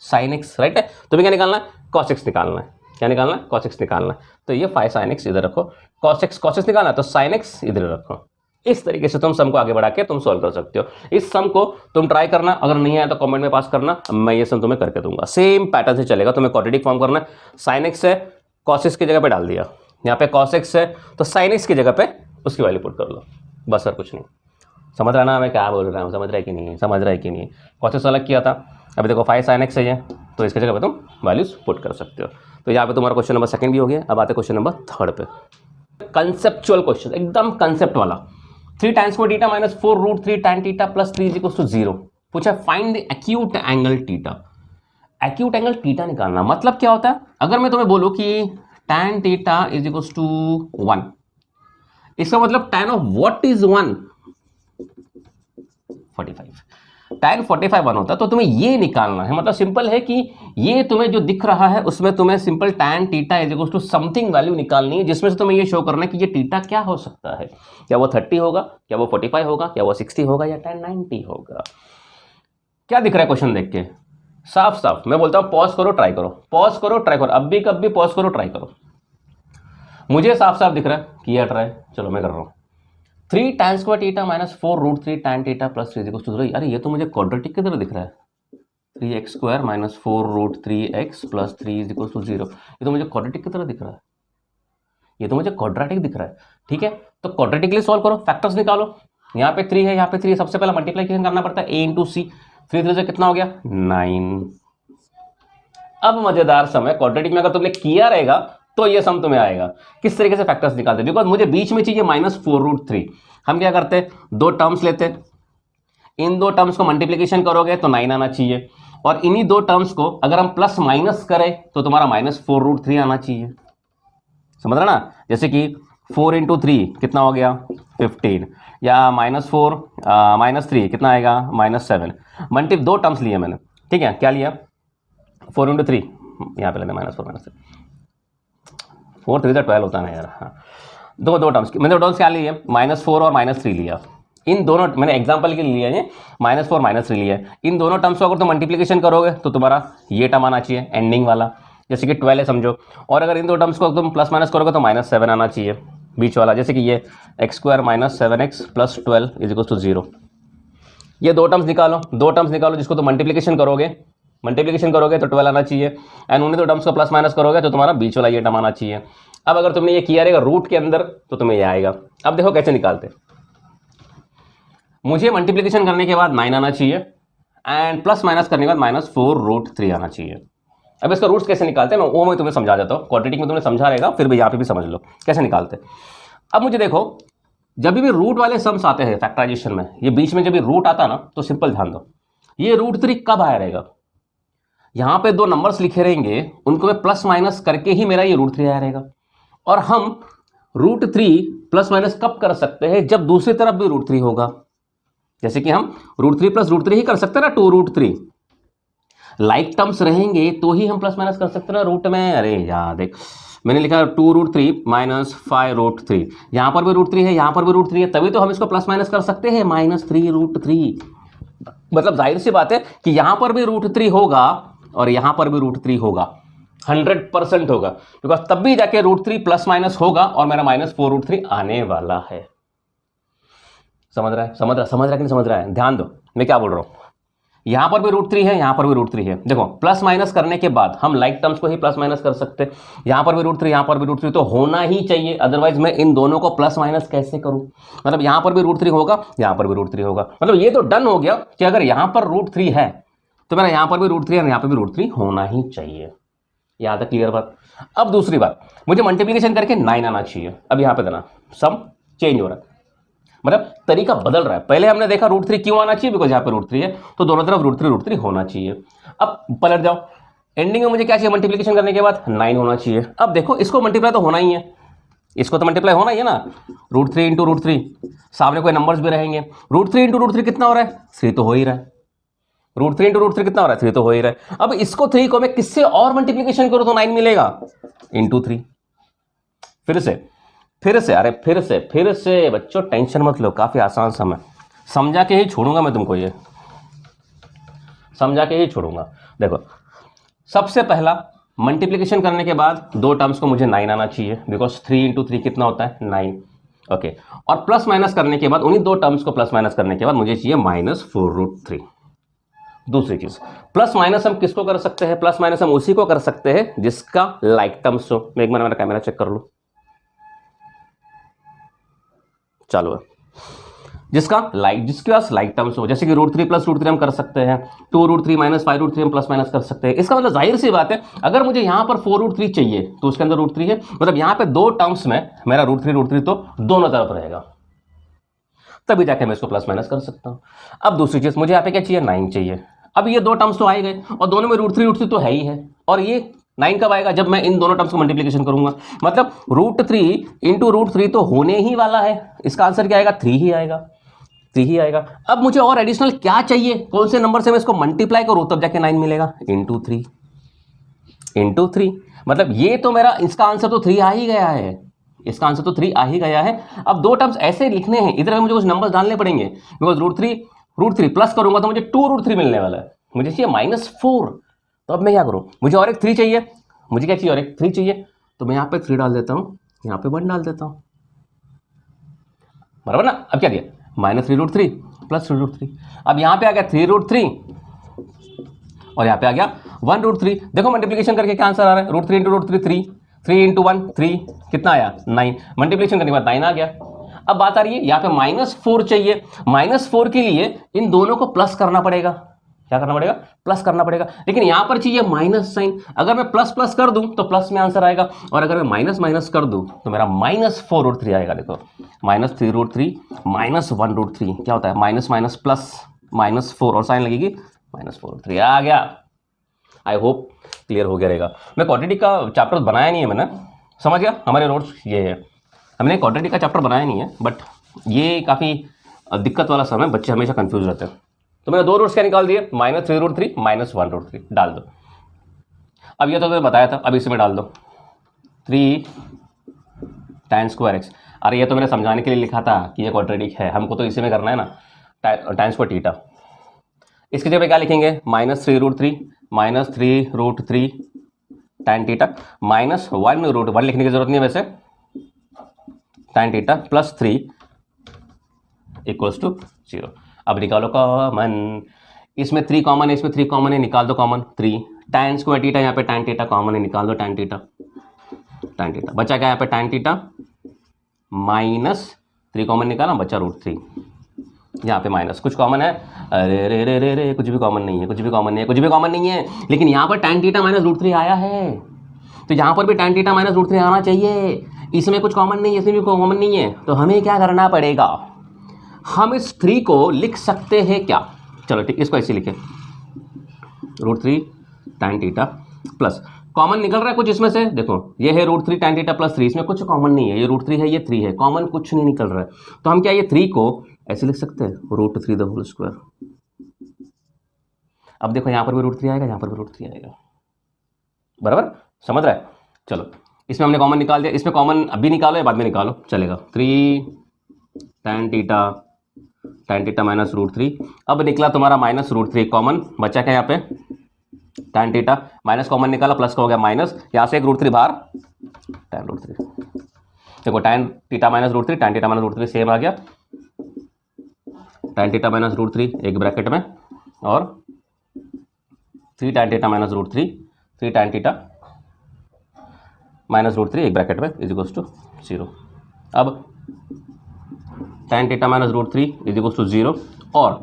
sine x, right है। तुम्हें क्या निकालना है cos x निकालना है, क्या निकालना है cos x निकालना है, तो ये 5 साइन एक्स इधर रखो, cos x निकालना है तो साइन एक्स इधर रखो। इस तरीके से तुम सम को आगे बढ़ा के तुम सॉल्व कर सकते हो। इस सम को तुम ट्राई करना, अगर नहीं आया तो कमेंट में पास करना, मैं ये सम तुम्हें करके दूंगा। सेम पैटर्न से चलेगा, तुम्हें क्वाड्रेटिक फॉर्म करना है, साइन एक्स है cos x की जगह पे डाल दिया, यहाँ पे cos x है तो साइन एक्स की जगह पे उसकी वैल्यू पुट कर लो, बस और कुछ नहीं। समझ रहा ना मैं क्या बोल रहा हूँ, समझ रहा है कि नहीं, समझ रहा है कि नहीं। cos x अलग किया था, अभी देखो 5 साइन एक्स है ये, तो इसकी जगह पे तुम वैल्यूज पुट कर सकते हो। तो यहाँ पे तुम्हारा क्वेश्चन नंबर सेकंड भी हो गया। अब आते क्वेश्चन नंबर थर्ड पे, कंसेप्चुअल क्वेश्चन, एकदम कंसेप्ट वाला। 3 tan square theta minus 4 root 3 tan theta plus 3 is equal to 0। पूछा find the acute angle theta. Acute angle theta निकालना मतलब क्या होता है? अगर मैं तुम्हें बोलूं कि tan theta is equal to 1, इसका मतलब tan of what is 1? 45। tan 45 1 होता है, तो तुम्हें ये निकालना है। मतलब सिंपल है कि ये तुम्हें जो दिख रहा है उसमें तुम्हें simple tan theta is equal to something value निकालनी है, जिसमें से तुम्हें ये शो करना है कि ये थीटा क्या हो सकता है। क्या वो 30 होगा, क्या वो 45 होगा, क्या वो 60 होगा, या tan 90 होगा। क्या दिख रहा है क्वेश्चन देख के? साफ साफ मैं बोलता हूं पॉज करो ट्राई करो, पॉज करो ट्राई करो, अब भी कब भी पॉज करो ट्राई करो। मुझे साफ साफ दिख रहा है, किया ट्राई, चलो मैं कर रहा हूं। 3 tan square theta minus 4 root 3 tan theta plus 3 equal to 0। अरे ये तो मुझे क्वाड्रेटिक की तरह दिख रहा है। 3x square minus 4 root 3x plus 3 is equal to 0। ये तो मुझे क्वाड्रेटिक की तरह दिख रहा है, ये तो मुझे क्वाड्रेटिक दिख रहा है। ठीक है, तो क्वाड्रेटिकली सॉल्व करो, फैक्टर्स निकालो। यहाँ पे 3 है, यहाँ पे 3 है, सबसे पहले मल्टीप्लीकेशन करना पड़ता है, a इंटू सी। 3 3 से कितना हो गया? 9। अब मजेदार समय, क्वाड्रेटिक में अगर तुमने किया रहेगा तो ये सम तुम्हें आएगा। किस तरीके से फैक्टर्स निकालते? बिकॉज मुझे बीच में चाहिए माइनस 4 रूट 3। हम क्या करते? दो टर्म्स लेते, इन दो टर्म्स को मल्टीप्लीकेशन करोगे तो 9 आना चाहिए, और इन्हीं दो टर्म्स को अगर हम प्लस माइनस करें तो तुम्हारा माइनस 4 रूट 3 आना चाहिए। समझ रहे ना? जैसे कि 4 इंटू 3 कितना हो गया? 15, या माइनस 4 माइनस 3 कितना आएगा? माइनस 7। मल्टीप दो टर्म्स लिए मैंने, ठीक है, क्या लिया? 4 इंटू 3, यहाँ पे लेते माइनस 4 माइनस 3, 4 3 12 होता है ना यार। हाँ, दो टर्म्स मैंने टर्म्स क्या लिए? माइनस 4 और माइनस 3 लिया। इन दोनों मैंने एग्जांपल के लिए लिया है, माइनस 4 माइनस 3 लिया है। इन दोनों टर्म्स को अगर तुम मल्टीप्लीकेशन करोगे तो तुम्हारा ये टर्म आना चाहिए एंडिंग वाला, जैसे कि 12 है समझो। और अगर इन दो टर्म्स को तुम प्लस माइनस करोगे तो माइनस 7 आना चाहिए बीच वाला, जैसे कि ये x square minus 7x plus 12 is equal to 0। ये दो टर्म्स निकालो जिसको तुम मल्टीप्लीकेशन करोगे तो 12 आना चाहिए, एंड उन्हीं दो टर्म्स को प्लस माइनस करोगे तो तुम्हारा बीच वाला ये टर्म आना चाहिए। अब अगर तुमने ये किया रहेगा रूट के अंदर तो तुम्हें ये आएगा। अब देखो कैसे निकालते। मुझे मल्टीप्लीकेशन करने के बाद 9 आना चाहिए, एंड प्लस माइनस करने के बाद माइनस 4 रूट 3 आना चाहिए। अब इसका रूट्स कैसे निकालते हैं मैं तुम्हें समझा देता हूँ। क्वाड्रेटिक में तुमने समझा रहेगा, फिर भी यहाँ पे भी समझ लो कैसे निकालते। अब मुझे देखो, जब भी रूट वाले सम्स आते हैं फैक्टराइजेशन में, ये बीच में जब भी रूट आता ना, तो सिंपल ध्यान दो, ये रूट 3 कब आया रहेगा? यहाँ पे दो नंबर्स लिखे रहेंगे, उनको मैं प्लस माइनस करके ही मेरा ये रूट 3 आया रहेगा। और हम रूट 3 प्लस माइनस कब कर सकते हैं? जब दूसरी तरफ भी रूट 3 होगा। जैसे कि हम रूट 3 प्लस रूट 3 ही कर सकते हैं ना, 2 रूट 3 लाइक टर्म्स रहेंगे तो ही हम प्लस माइनस कर सकते हैं ना रूट में। अरे यार देख, मैंने लिखा 2 रूट 3 माइनस 5 रूट 3, यहां पर भी रूट 3 है, यहां पर भी रूट 3 है, तभी तो हम इसको प्लस माइनस कर सकते हैं माइनस 3 रूट 3। मतलब जाहिर सी बात है कि यहां पर भी रूट 3 होगा और यहां पर भी रूट 3 होगा, 100% होगा, बिकॉज तब भी जाके रूट 3 प्लस माइनस होगा और मेरा माइनस 4 रूट 3 आने वाला है। समझ रहा है कि नहीं समझ रहा है? ध्यान दो मैं क्या बोल रहा हूं। यहां पर भी रूट 3 है, यहां पर भी रूट 3 है। देखो प्लस माइनस करने के बाद हम लाइक टर्म्स को ही प्लस माइनस कर सकते हैं। यहां पर भी रूट 3, यहां पर भी रूट 3 तो होना ही चाहिए, अदरवाइज मैं इन दोनों को प्लस माइनस कैसे करूं? मतलब यहां पर भी रूट 3 होगा, यहां पर भी रूट 3 होगा, मतलब ये तो डन हो गया कि अगर यहां पर रूट 3 है तो मेरा यहां पर भी रूट 3 है और यहां पर भी रूट 3 होना ही चाहिए। यहां तक क्लियर बात? अब दूसरी बात, मुझे मल्टीप्लीकेशन करके 9 आना चाहिए। अब यहां पर देना सम चेंज हो रहा है, मतलब तरीका बदल रहा है। पहले हमने देखा रूट 3 क्यों आना चाहिए, बिकॉज यहाँ पे रूट 3 है, तो दोनों तरफ रूट 3 होना चाहिए। अब पलट जाओ, एंडिंग में मुझे क्या चाहिए? मल्टीप्लीकेशन करने के बाद 9 होना चाहिए। अब देखो इसको मल्टीप्लाई तो होना ही है, इसको तो मल्टीप्लाई होना ही है ना, रूट 3 इंटू रूट 3, सामने कोई नंबर्स भी रहेंगे। रूट 3 इंटू रूट 3 कितना हो रहा है? 3 तो हो ही रहा है। रूट 3 इंटू रूट 3 कितना हो रहा है? 3 तो हो ही रहा है। अब इसको 3 को मैं किससे और मल्टीप्लीकेशन करूं तो 9 मिलेगा? इंटू 3। फिर से बच्चों टेंशन मत लो, काफी आसान सम है, समझा के ही छोड़ूंगा मैं तुमको, ये समझा के ही छोड़ूंगा। देखो सबसे पहला मल्टीप्लीकेशन करने के बाद दो टर्म्स को मुझे 9 आना चाहिए, बिकॉज 3 इंटू 3 कितना होता है? 9। ओके, और प्लस माइनस करने के बाद उन्हीं दो टर्म्स को प्लस माइनस करने के बाद मुझे चाहिए माइनस 4 रूट 3। दूसरी चीज, प्लस माइनस हम किसको कर सकते हैं? प्लस माइनस हम उसी को कर सकते हैं जिसका लाइक टर्म्स हो। मैं एक बार मेरा कैमरा चेक कर लूं, चालू है। जिसका लाइक, जिसके पास लाइक टर्म्स हो, जैसे कि √3 प्लस √3 हम कर सकते हैं, 2√3 माइनस 5√3 हम प्लस माइनस कर सकते हैं। इसका मतलब जाहिर सी बात है, अगर मुझे यहाँ पर 4√3 चाहिए तो उसके अंदर √3 है, मतलब यहाँ पे दो टर्म्स में मेरा √3 तो दोनों तरफ रहेगा, तभी जाके मैं इसको प्लस माइनस कर सकता हूँ। अब दूसरी चीज, मुझे यहाँ पे क्या चाहिए, 9 चाहिए। अब ये दो टर्म्स तो आए गए और दोनों में √3 तो है ही है, और ये 9 कब आएगा, जब मैं इन दोनों टर्म्स को मल्टीप्लिकेशन करूंगा, मतलब √3 इंटू √3 तो होने ही वाला है, इसका आंसर क्या आएगा, 3 ही आएगा, 3 ही आएगा। अब मुझे और एडिशनल क्या चाहिए, कौन से नंबर से मैं इसको मल्टीप्लाई करूं तब जाके 9 मिलेगा, इंटू 3, मतलब ये तो मेरा, इसका आंसर तो 3 आ ही गया है, इसका आंसर तो 3 आ ही गया है। अब दो टर्म्स ऐसे लिखने हैं, इधर मुझे कुछ नंबर्स डालने पड़ेंगे, बिकॉज √3 प्लस करूंगा तो मुझे 2√3 मिलने वाला है, मुझे चाहिए -4। तो अब मैं क्या करूं, मुझे और एक 3 चाहिए, मुझे क्या चाहिए, और एक 3 चाहिए, तो मैं यहाँ पे 3 डाल देता हूँ, यहाँ पे 1 डाल देता हूँ, बराबर ना। अब क्या दिया, -3√3 प्लस 3√3, अब यहाँ पे आ गया 3√3 और यहाँ पे आ गया 1√3। देखो मल्टीप्लिकेशन करके क्या आंसर आ रहा है, √3 इंटू √3 3 इंटू 1 3, कितना आया 9, मल्टीप्लिकेशन करने के बाद 9 आ गया। अब बात आ रही है यहाँ पे -4 चाहिए, -4 के लिए इन दोनों को प्लस करना पड़ेगा, क्या करना पड़ेगा, प्लस करना पड़ेगा, लेकिन यहां पर चाहिए माइनस साइन। अगर मैं प्लस प्लस कर दूं तो प्लस में आंसर आएगा, और अगर मैं माइनस माइनस कर दूं तो मेरा -4√3 आएगा। देखो -3√3 -1√3 क्या होता है, माइनस माइनस प्लस -4 और साइन लगेगी -4√3 आ गया। आई होप क्लियर हो गया रहेगा। मैं क्वाड्रेटिक का चैप्टर बनाया नहीं है मैंने, समझ गया, हमारे नोट्स ये है, हमने क्वाड्रेटिक का चैप्टर बनाया नहीं है, बट ये काफ़ी दिक्कत वाला समय, बच्चे हमेशा कंफ्यूज रहते हैं। तो मैंने दो रूट्स क्या निकाल दिए, -3√3 -1√3 डाल दो। अब ये तो मैंने बताया था, अब इसमें डाल दो 3 tan²x। अरे ये तो मैंने समझाने के लिए लिखा था कि ये क्वाड्रेटिक है, हमको तो इसी में करना है ना, tan²θ। इसकी जगह क्या लिखेंगे, -3√3 -3√3 tan θ -1√1 लिखने की जरूरत नहीं है वैसे, tan θ प्लस 3 = 0। अब निकालो कॉमन, इसमें 3 कॉमन है, इसमें 3 कॉमन है, निकाल दो कॉमन 3 tan²θ, यहाँ पे tan θ कॉमन है, निकाल दो tan θ। बचा क्या यहाँ पे tan θ -3 कॉमन निकाला, बचा √3, यहाँ पे माइनस कुछ कॉमन है, अरे रे रे रे रे कुछ भी कॉमन नहीं है, कुछ भी कॉमन नहीं है, कुछ भी कॉमन नहीं है, लेकिन यहाँ पर tan θ -√3 आया है, तो यहाँ पर भी tan θ -√3 आना चाहिए। इसमें कुछ कॉमन नहीं है, इसमें भी कॉमन नहीं है, तो हमें क्या करना पड़ेगा, हम इस 3 को लिख सकते हैं क्या, चलो ठीक, इसको ऐसे लिखें √3 tan θ प्लस, कॉमन निकल रहा है कुछ इसमें से, देखो ये है √3 tan θ प्लस 3, इसमें कुछ कॉमन नहीं है, ये √3 है, ये 3 है, कॉमन कुछ नहीं निकल रहा है, तो हम क्या ये 3 को ऐसे लिख सकते हैं √3²। अब देखो यहाँ पर भी √3 आएगा, यहाँ पर भी √3 आएगा, बराबर, समझ रहा है। चलो इसमें हमने कॉमन निकाल दिया, इसमें कॉमन अभी निकालो या बाद में निकालो, चलेगा 3 tan θ -√3। अब निकला तुम्हारा -√3 कॉमन, बचा क्या यहाँ पे tan θ, माइनस कॉमन निकाला, प्लस का हो गया माइनस, यहाँ से एक √3 बाहर, tan √3। देखो tan θ -√3 tan θ -√3 सेम आ गया, tan θ -√3 एक ब्रैकेट में, और 3 tan θ -√3 3 tan θ -√3 एक ब्रैकेट में = 0। अब tan θ -√3 = 0 और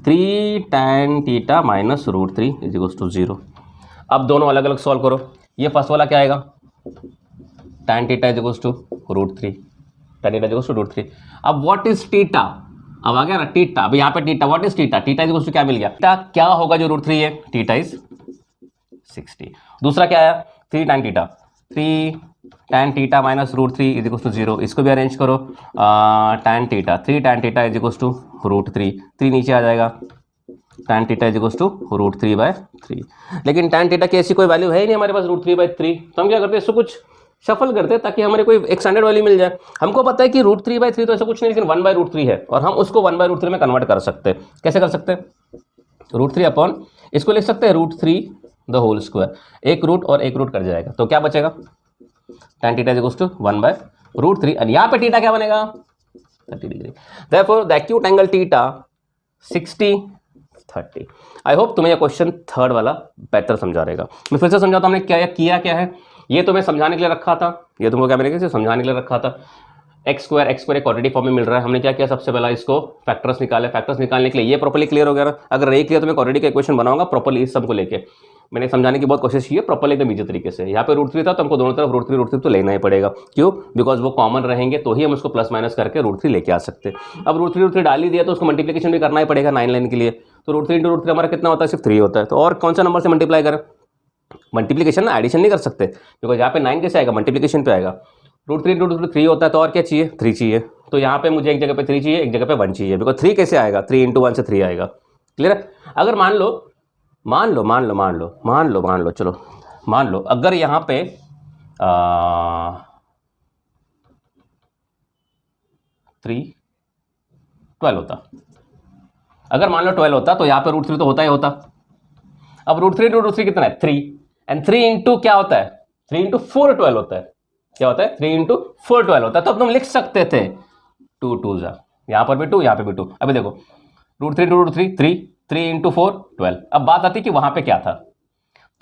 3 tan θ -√3 = 0। अब दोनों अलग अलग सॉल्व करो, ये फर्स्ट वाला क्या आएगा, tan θ √3, tan θ √3। अब व्हाट इज θ, अब आ गया ना θ, अब यहाँ पे θ, व्हाट इज θ, θ क्या मिल गया, θ क्या होगा जो √3 है, θ इज 60। दूसरा क्या आया 3 tan θ, 3 tan θ -√3 = 0, इसको भी अरेंज करो, tan θ 3 tan θ = √3, 3 नीचे आ जाएगा, tan θ = √3/3, लेकिन tan θ की ऐसी कोई वैल्यू है ही नहीं हमारे पास √3/3, तो हम क्या करते हैं, इसको कुछ शफल करते हैं ताकि हमारे कोई एक स्टैंडर्ड वैल्यू मिल जाए। हमको पता है कि √3/3 तो ऐसा कुछ नहीं, लेकिन 1/√3 है, और हम उसको 1/√3 में कन्वर्ट कर सकते हैं। कैसे कर सकते हैं, √3 अपॉन, इसको लिख सकते हैं √3² एक रूट और एक रूट कट जाएगा, तो क्या बचेगा, tan θ = 1/√3, और यहाँ पे θ क्या बनेगा 30 degree. Therefore the acute angle θ 60 30। I hope तुम्हें यह क्वेश्चन थर्ड वाला बेहतर समझा रहेगा। मैं फिर से समझाता हूँ हमने क्या किया क्या है। ये तो मैं समझाने के लिए रखा था, ये तुमको क्या मैंने समझाने के लिए रखा था। एक्स स्क्वायर एक क्वाड्रेटिक फॉर्म में मिल रहा है। हमने क्या किया, सबसे पहला इसको फैक्टर्स निकाले। फैक्टर्स निकालने के लिए ये प्रॉपर्ली क्लियर हो गया। अगर नहीं क्लियर तो मैं क्वाड्रेटिक इक्वेशन बनाऊंगा प्रॉपर्ली इस सब को लेके। मैंने समझाने की बहुत कोशिश की है प्रॉपर्ली एकदम इजी तरीके से। यहाँ पे √3 था तो हमको दोनों तरफ √3 तो लेना ही पड़ेगा। क्यों? बिकॉज वो कॉमन रहेंगे तो ही हम उसको प्लस माइनस करके √3 लेके आ सकते हैं। अब √3 डाल ही दिया तो उसको मल्टीप्लिकेशन भी करना ही पड़ेगा 9 लाइन के लिए। तो √3 × √3 हमारा कितना होता है, सिर्फ 3 होता है। तो और कौन सा नंबर से मल्टीप्लाई करें, मल्टीप्लिकेशन ना, एडिशन नहीं कर सकते बिकॉज यहाँ पे 9 कैसे आएगा, मल्टीप्लिकेशन पे आएगा। √3 × √3 होता है तो और क्या चाहिए, 3 चाहिए। तो यहाँ पे मुझे एक जगह पे 3 चाहिए, एक जगह पे 1 चाहिए, बिकॉज 3 कैसे आएगा, 3 × 1 से 3 आएगा। क्लियर है? अगर मान लो चलो मान लो अगर यहाँ पे 12 होता, अगर मान लो 12 होता तो यहाँ पे √3 तो होता ही होता। अब √3 × √3 कितना है, 3, एंड 3 इंटू क्या होता है, 3 × 4 12 होता है। क्या होता है, 3 × 4 12 होता है। तो अब तुम लिख सकते थे 2 2 जा, यहाँ पर भी 2, यहाँ पे भी 2। अभी देखो √3 × √3 3 × 4 12। अब बात आती कि वहां पे क्या था,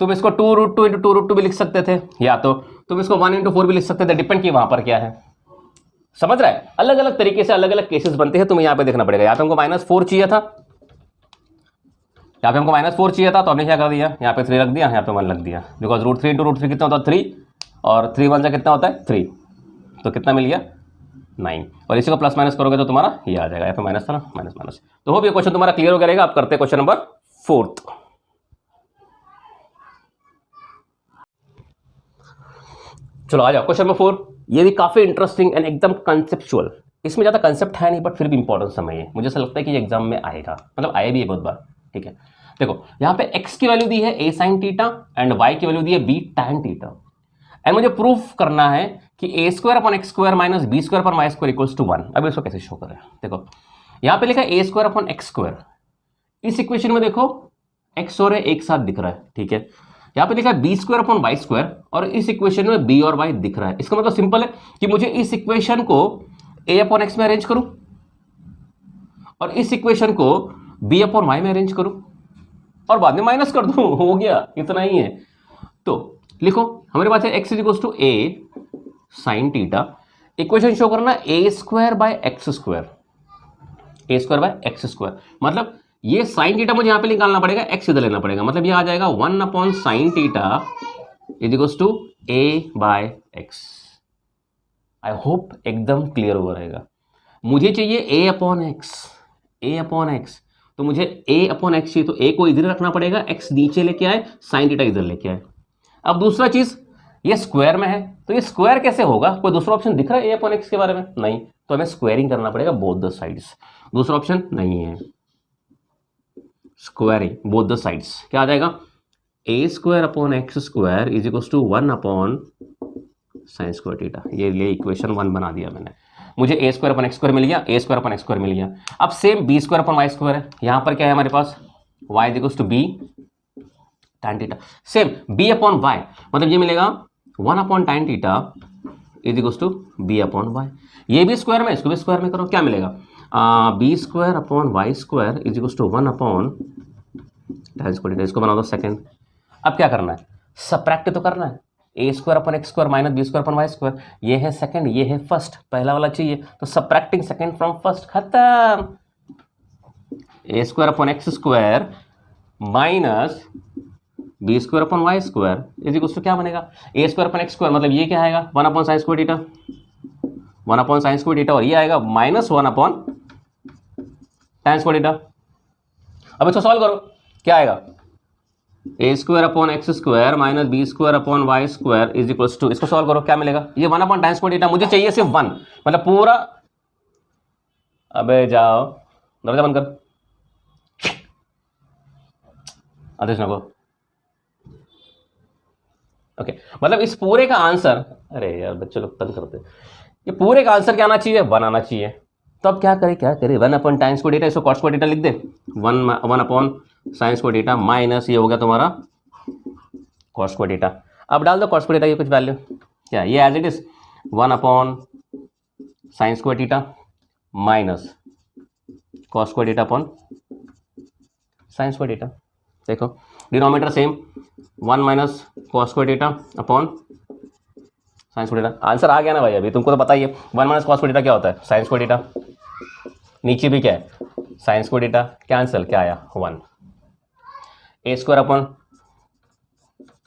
तुम इसको 2 √2 × 2 √2 भी लिख सकते थे, या तो तुम इसको 1 × 4 भी लिख सकते थे, डिपेंड कि वहां पर क्या है। समझ रहा है? अलग अलग तरीके से अलग अलग केसेस बनते हैं, तुम्हें यहाँ पे देखना पड़ेगा। यहाँ पे हमको -4 चाहिए था, यहाँ पे हमको -4 चाहिए था तो हमने क्या कर दिया, यहाँ पे 3 रख दिया, यहाँ पे 1 रख दिया। बिकॉज √3 × √3 कितना होता है, 3, और 3 1 से कितना होता है, 3, तो कितना मिल गया, 9। और इसी को प्लस माइनस करोगे तो तुम्हारा ये आ जाएगा, यहाँ पे माइनस था ना, माइनस माइनस। तो होप ये क्वेश्चन तुम्हारा क्लियर हो जाएगा। अब करते हैं क्वेश्चन नंबर 4। चलो आ जाओ क्वेश्चन नंबर 4। ये भी काफी इंटरेस्टिंग एंड एकदम कंसेप्चुअल। इसमें ज्यादा कंसेप्ट है नहीं बट फिर भी इंपॉर्टेंट समझिए। मुझे ऐसा लगता है कि ये एग्जाम में आएगा, मतलब आए भी है बहुत बार। ठीक है, देखो यहाँ पे x की वैल्यू दी है a sin theta and y की वैल्यू दी है b tan थीटा, एंड मुझे प्रूफ करना है कि a² - b² - y² = 1। अब इसको कैसे शो करें, देखो यहाँ पे लिखा है a² इस इक्वेशन में देखो x और a एक साथ दिख रहा है। ठीक है, यहाँ पे लिखा है b² y² और इस इक्वेशन में b और y दिख रहा है। इसका मतलब सिंपल है कि मुझे इस इक्वेशन को a/x में अरेंज करूं और इस इक्वेशन को b/y में अरेंज करूं और बाद में माइनस कर दूं, हो गया, इतना ही है। तो लिखो हमारे पास है x = a sin theta, equation show करना a² / x², मतलब ये sin थीटा मुझे यहां पे निकालना पड़ेगा, x इधर लेना पड़ेगा, मतलब ये आ जाएगा 1 sin theta = a/x। I hope एकदम क्लियर हो रहेगा। मुझे चाहिए a/x, तो मुझे a/x चाहिए तो a को इधर रखना पड़ेगा, x नीचे लेके आए, sin थीटा इधर लेके आए। अब दूसरा चीज, ये स्क्वायर में है तो ये स्क्वायर कैसे होगा, कोई दूसरा ऑप्शन दिख रहा है a/x के बारे में? नहीं, तो हमें स्क्वायरिंग करना पड़ेगा बोथ द साइड्स। दूसरा ऑप्शन नहीं है, स्क्वायरिंग बोथ द साइड्स। क्या आ जाएगा, a² / x² = 1 sin² थीटा। ये इक्वेशन 1 बना दिया मैंने। मुझे a² / x² मिल गया, a² / x² मिल गया। अब सेम b² / y² है, यहां पर क्या है हमारे पास, y = b tan theta. Same b/y, मतलब ये मिलेगा 1 tan थीटा = b/y। ये भी स्क्वायर में, इसको भी स्क्वायर में करो, क्या मिलेगा, b² / y² = 1 tan²। इसको बना दो सेकंड। अब क्या करना है, सबट्रैक्ट तो करना है, a² / x² - b² / y²। ये है सेकंड, ये है फर्स्ट, पहला वाला चाहिए तो सबट्रैक्टिंग सेकंड फ्रॉम फर्स्ट, खत्म। a² / x² - b² / y² क्या बनेगा, a² / x² मतलब ये क्या आएगा, 1 sin² थीटा, 1 sin² थीटा, और ये आएगा -1 tan² थीटा। अब इसको सॉल्व करो, क्या आएगा, a² / x² - b² / y² इसको सॉल्व करो, क्या मिलेगा, ये 1 tan² थीटा। मुझे चाहिए सिर्फ 1, मतलब पूरा। अबे जाओ, दरवाजा बंद कर, आदेश नको। ओके, मतलब इस पूरे का आंसर, अरे यार बच्चे लोग तंग करते, ये पूरे का आंसर क्या आना चाहिए, 1 आना चाहिए। तो अब क्या करे 1 tan² थीटा, इसको cos² थीटा लिख दे, 1 sin² थीटा माइनस ये हो गया तुम्हारा cos² थीटा। अब डाल दो cos² थीटा की कुछ वैल्यू, क्या ये as it is 1 sin² theta minus cos² theta upon sin² theta. देखो denominator same, 1 - cos² theta upon sine square theta, answer आ गया ना भाई, अभी तुमको तो पता ही है 1 माइनस कॉस स्क्वायर थीटा क्या होता है, साइन स्क्वायर थीटा, नीचे भी क्या है साइन स्क्वायर थीटा, कैंसिल क्या आया 1, A square upon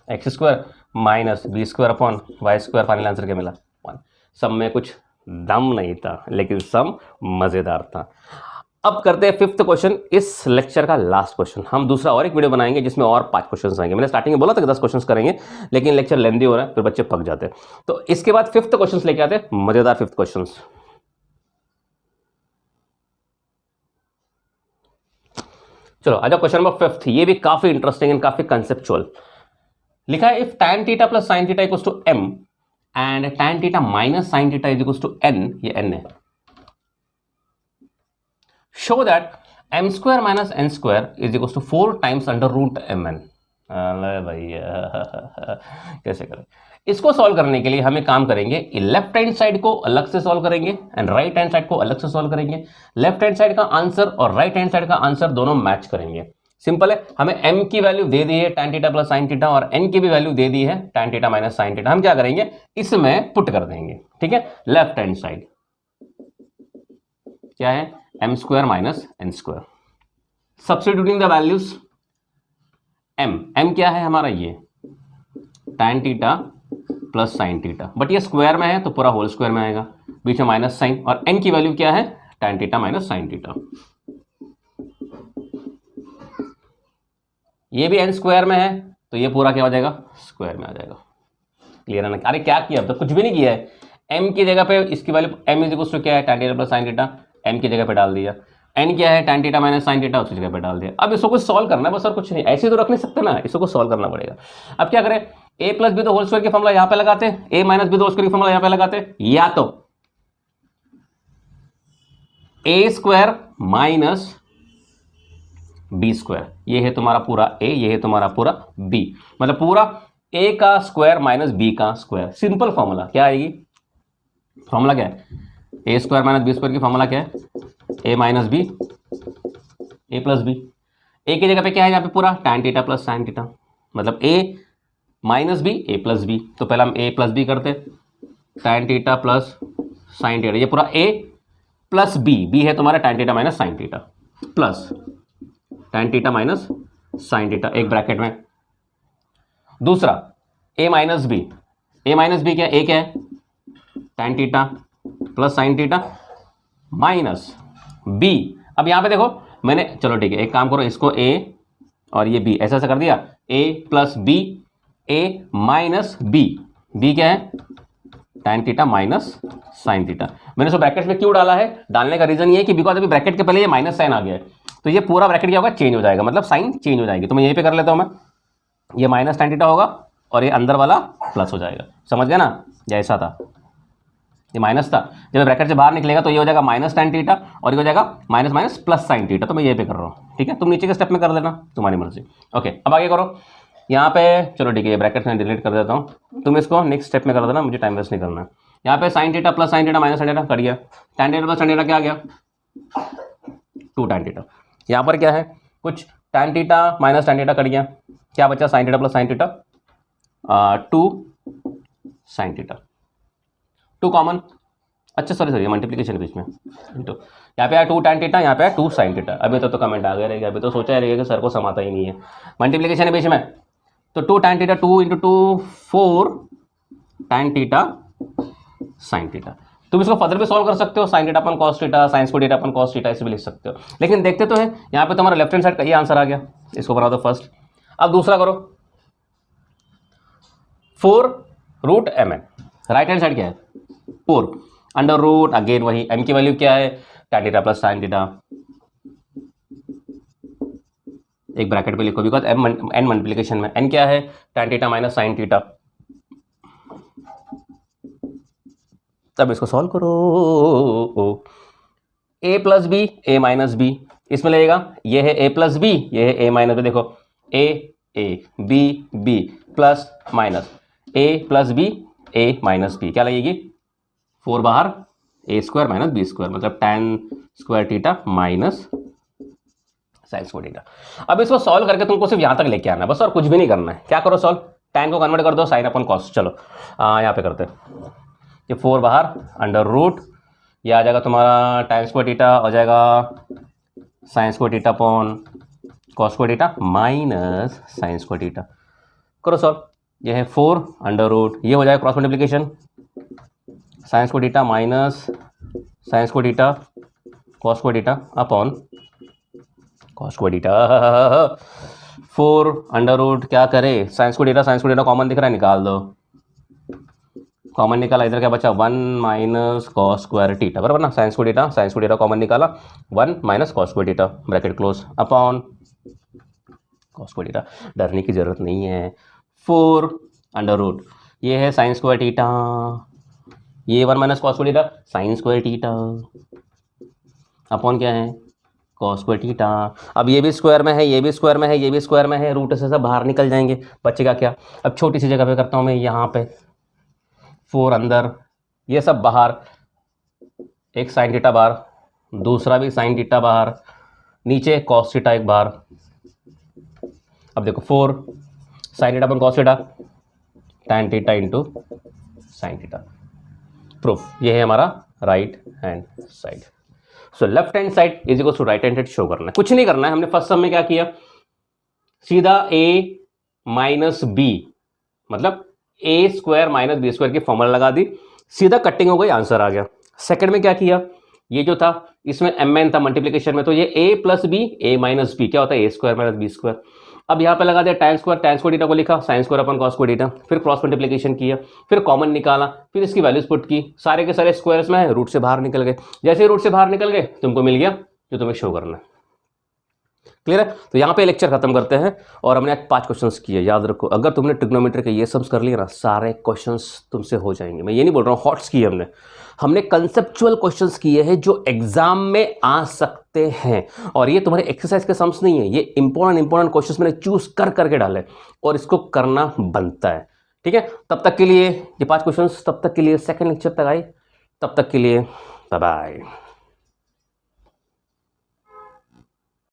x square minus B square upon y square, final answer क्या मिला 1। सम में कुछ दम नहीं था लेकिन सम मजेदार था। अब करते हैं फिफ्थ क्वेश्चन, इस लेक्चर का लास्ट क्वेश्चन। हम दूसरा और एक वीडियो बनाएंगे जिसमें और 5 क्वेश्चन आएंगे। मैंने स्टार्टिंग में बोला था कि 10 क्वेश्चन करेंगे लेकिन लेक्चर लेंदी हो रहा है, फिर बच्चे पक जाते हैं। तो इसके बाद फिफ्थ क्वेश्चन लेके आते हैं, मजेदार फिफ्थ क्वेश्चन। चलो आ जाओ क्वेश्चन नंबर फिफ्थ, ये भी काफी इंटरेस्टिंग एंड काफी कंसेप्चुअल। लिखा है if tan theta plus sine theta equals to m and tan theta minus sine theta is equals to n, ये n है, show that m square minus n square is equals to 4 times under root mn। अरे भैया कैसे करें इसको solve करने के लिए हमें काम करेंगे, लेफ्ट हैंड साइड को अलग से सॉल्व करेंगे एंड राइट हैंड साइड को अलग से सॉल्व करेंगे। लेफ्ट हैंड साइड का आंसर और राइट हैंड साइड का आंसर दोनों मैच करेंगे। सिंपल है, हमें m की वैल्यू दे दी है tan theta plus sine theta और n की भी वैल्यू दे दी है tan theta minus sine theta. हम क्या करेंगे इसमें पुट कर देंगे, ठीक है। लेफ्ट हैंड साइड क्या है m square minus n square, substituting the values m क्या है हमारा ये tan theta plus sine theta, but ये स्क्वायर में है तो पूरा होल स्क्वायर में आएगा, बीच में माइनस साइन, और n की वैल्यू क्या है tan theta minus sine theta. ये भी n स्क्वायर में है तो ये पूरा क्या हो जाएगा स्क्वायर में आ जाएगा। क्लियर है ना? अरे क्या किया, अब तो कुछ भी नहीं किया है। m की जगह पे इसकी value m is equal to क्या है tan theta plus sine theta, m की जगह पे डाल दिया। n क्या है tan theta minus sine theta, उसकी जगह पे डाल दिया। अब इसको कुछ सॉल्व करना है बस, और कुछ नहीं, ऐसे तो रख नहीं सकते ना, इसको सॉल्व करना पड़ेगा। अब क्या करें, a प्लस बी तो होल स्क्वायर की फॉर्मूला यहाँ पे लगाते हैं, a माइनस बी तो होल स्क्वायर की फॉर्मूला यहाँ पे लगाते हैं, या तो a square minus B square, ये है तुम्हारा पूरा a, ये है तुम्हारा पूरा b, मतलब पूरा a का स्क्वायर माइनस b का स्क्वायर। सिंपल फॉर्मूला क्या आएगी, फॉर्मूला क्या है a square minus B square की फॉर्मूला क्या है a minus b a plus b. a की जगह पे क्या है यहाँ पे पूरा tan theta plus sine theta, मतलब a minus b a plus b. तो पहले हम a प्लस बी करते, tan theta plus sine theta, ये पूरा a प्लस b है तुम्हारा tan theta minus sine theta, plus tan theta minus sine theta एक ब्रैकेट में। दूसरा a माइनस बी क्या है, a क्या है tan theta plus sine theta minus b। अब यहां पे देखो मैंने, चलो ठीक है एक काम करो, इसको a और ये b ऐसा कर दिया, a plus b, a minus b क्या है tan theta minus sine theta. मैंने इसको ब्रैकेट में क्यों डाला है, डालने का रीजन ये है कि बिकॉज अभी ब्रैकेट के पहले ये माइनस साइन आ गया है, तो ये पूरा ब्रैकेट क्या होगा चेंज हो जाएगा, मतलब साइन चेंज हो जाएगी। तो मैं यहीं पे कर लेता हूं, मैं ये माइनस tan थीटा होगा और ये अंदर वाला प्लस हो जाएगा। समझ गया ना, जैसा था ये माइनस था, जब ब्रैकेट से बाहर निकलेगा तो ये हो जाएगा माइनस tan थीटा और ये हो जाएगा minus minus plus sine theta. तो मैं ये पे कर रहा हूँ, ठीक है। तुम नीचे के स्टेप में कर लेना, तुम्हारी मर्जी। ओके अब आगे करो यहाँ पे, चलो ठीक है ये ब्रैकेट में डिलीट कर देता हूँ, तुम इसको नेक्स्ट स्टेप में कर देना, मुझे टाइम वेस्ट नहीं करना है। यहाँ पे sign theta plus sine theta minus sine theta cut गया, tan theta plus tan theta क्या आ गया 2 tan थीटा। यहाँ पर क्या है कुछ tan theta minus tan theta cut गया, क्या बचा sign theta plus sine theta 2 sine theta, 2 common, अच्छा सॉरी मल्टीप्लिकेशन बीच में, तो यहाँ पे आया 2 tan थीटा, यहाँ पे आया 2 साइन थीटा। अभी तो कमेंट आ गया रहेगा, अभी तो सोचा रहेगा कि सर को समाता ही नहीं है, मल्टीप्लिकेशन है बीच में। तो 2 tan theta 2 into 2 4 tan theta sine theta. तुम इसको फर्दर भी सॉल्व कर सकते हो, sine theta upon cos theta, sine square theta upon cos theta, ऐसे भी लिख सकते हो। लेकिन देखते तो है यहाँ पे तुम्हारा लेफ्ट हैंड साइड का ये आंसर आ गया, इसको बना दो फर्स्ट। अब दूसरा करो 4 root m n, right hand side क्या है 4 अंडर रूट, अगेन वही m की वैल्यू क्या है tan theta plus sine theta, एक ब्रैकेट पे लिखो बिकॉज n मल्टीप्लिकेशन में, n क्या है tan theta minus sine theta. तब इसको सॉल्व करो, a plus b a minus b, इसमें लगेगा ये है a प्लस बी, ये है a माइनस बी। देखो a b plus minus a plus b a minus b, क्या लगेगी 4 बाहर a square minus B square, मतलब tan square theta minus sine square theta. अब इसको सॉल्व करके तुमको सिर्फ यहां तक लेके आना है बस, और कुछ भी नहीं करना है। क्या करो सॉल्व, tan को कन्वर्ट कर दो साइन अपन कॉस। चलो यहाँ पे करते हैं, ये 4 बाहर अंडर रूट, ये आ जाएगा तुम्हारा tan स्क्वायर थीटा, हो जाएगा sine square theta upon cos square theta minus sine square theta. करो सॉल्व, ये है 4 अंडर रूट, ये हो जाएगा cross multiplication sine square theta minus sine square theta cos square theta upon cos square theta. 4 under root क्या करे, sign square theta common दिख रहा है, निकाल दो, कॉमन निकाला, इधर क्या बचा 1 माइनस कॉस स्क्वायर थीटा, बराबर ना, साइन स्क्वायर थीटा कॉमन निकाला 1 minus cos square theta bracket close upon cos square theta. डरने की जरूरत नहीं है, 4 अंडर रूट, ये है साइन स्क्वायर थीटा, ये 1 minus cos square theta sine square theta upon क्या है कॉस स्क्वायर थीटा। अब ये भी स्क्वायर में है, ये भी स्क्वायर में है, ये भी स्क्वायर में है, रूट से सब बाहर निकल जाएंगे, बचेगा क्या। अब छोटी सी जगह पे करता हूँ मैं, यहाँ पे 4 अंदर, ये सब बाहर, एक साइन थीटा बाहर, दूसरा भी साइन थीटा बाहर, नीचे कॉस थीटा एक बाहर। अब देखो 4 sine theta upon cos theta tan theta into sine theta. Proof, ये है हमारा right hand side. So left hand side is equal to right hand side show करना है, कुछ नहीं करना है। हमने फर्स्ट सम में क्या किया, सीधा a माइनस बी मतलब ए स्क्वायर माइनस बी स्क्वायर की फॉर्मूला लगा दी, सीधा कटिंग हो गई, आंसर आ गया। सेकंड में क्या किया, ये जो था इसमें mn था मल्टीप्लिकेशन में, तो ये a plus b a minus b क्या होता है a square minus B square. अब यहाँ पे लगा दिया tan स्क्वायर थीटा को लिखा sine square upon cos square theta, फिर क्रॉस मल्टीप्लिकेशन किया, फिर कॉमन निकाला, फिर इसकी वैल्यूज पुट की, सारे के सारे स्क्वायर्स में है, रूट से बाहर निकल गए। जैसे ही रूट से बाहर निकल गए तुमको मिल गया जो तुम्हें शो करना है। क्लियर है। तो यहाँ पे लेक्चर खत्म करते हैं, और हमने आज 5 क्वेश्चंस किए। याद रखो, अगर तुमने ट्रिग्नोमेट्री के ये सम्स कर लिए ना, सारे क्वेश्चंस तुमसे हो जाएंगे। मैं ये नहीं बोल रहा हूँ हॉट्स किए, हमने कंसेप्चुअल क्वेश्चंस किए हैं जो एग्जाम में आ सकते हैं, और ये तुम्हारे एक्सरसाइज के सम्स नहीं है, ये इंपॉर्टेंट क्वेश्चंस मैंने चूज कर करके डाले, और इसको करना बनता है। ठीक है, तब तक के लिए ये 5 क्वेश्चंस, तब तक के लिए सेकंड लेक्चर तक आए, तब तक के लिए बाय बाय।